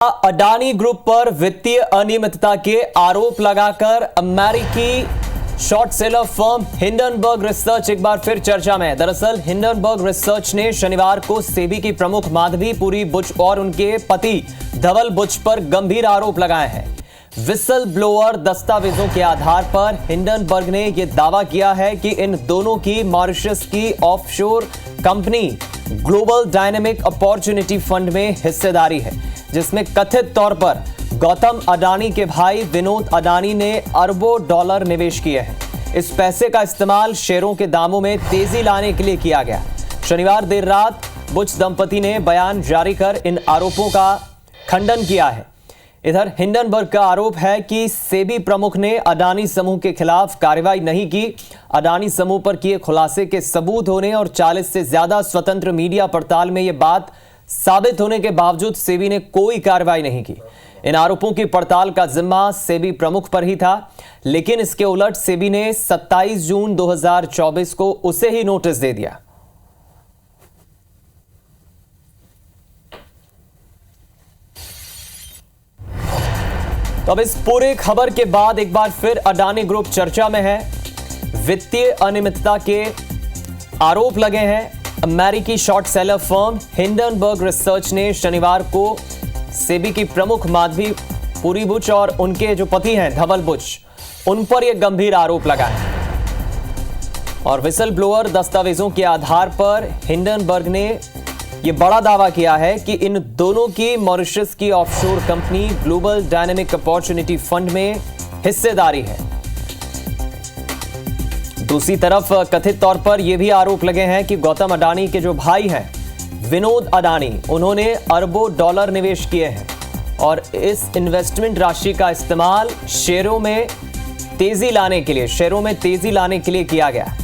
Adani group पर वित्तीय अनियमितता के आरोप लगाकर अमेरिकी short seller firm Hindenburg research एक बार फिर चर्चा में है। दरअसल हिंडनबर्ग रिसर्च ने शनिवार को सेबी की प्रमुख माधवी पुरी बुच और उनके पति धवल बुच पर गंभीर आरोप लगाए हैं। विसल ब्लोअर दस्तावेजों के आधार पर हिंडनबर्ग ने यह दावा किया है कि इन दोनों की मॉरिशस की offshore company global dynamic opportunity fund में हिस्सेदारी है, जिसमें कथित तौर पर गौतम अडानी के भाई विनोद अडानी ने अरबों डॉलर निवेश किए हैं। इस पैसे का इस्तेमाल शेयरों के दामों में तेजी लाने के लिए किया गया। शनिवार देर रात बुच दंपति ने बयान जारी कर इन आरोपों का खंडन किया है। इधर हिंडनबर्ग का आरोप है कि सेबी प्रमुख ने अडानी समूह के खिलाफ कार्रवाई नहीं की। अडानी समूह पर किए खुलासे के सबूत होने और 40 से ज्यादा स्वतंत्र मीडिया पड़ताल में यह बात साबित होने के बावजूद सेबी ने कोई कार्रवाई नहीं की। इन आरोपों की पड़ताल का जिम्मा सेबी प्रमुख पर ही था, लेकिन इसके उलट सेबी ने 27 जून 2024 को उसे ही नोटिस दे दिया। तो अब इस पूरे खबर के बाद एक बार फिर अडानी ग्रुप चर्चा में है। वित्तीय अनियमितता के आरोप लगे हैं। अमेरिकी short seller firm Hindenburg research ने शनिवार को सेबी की प्रमुख माधवी पुरी बुच और उनके जो पति हैं धवल बुच, उन पर यह गंभीर आरोप लगाए और विसल ब्लोअर दस्तावेजों के आधार पर हिंडनबर्ग ने यह बड़ा दावा किया है कि इन दोनों की मॉरिशस की offshore company global dynamic opportunity fund में हिस्सेदारी है। दूसरी तरफ कथित तौर पर यह भी आरोप लगे हैं कि गौतम अडानी के जो भाई हैं विनोद अडानी, उन्होंने अरबों डॉलर निवेश किए हैं और इस इन्वेस्टमेंट राशि का इस्तेमाल शेयरों में तेजी लाने के लिए किया गया।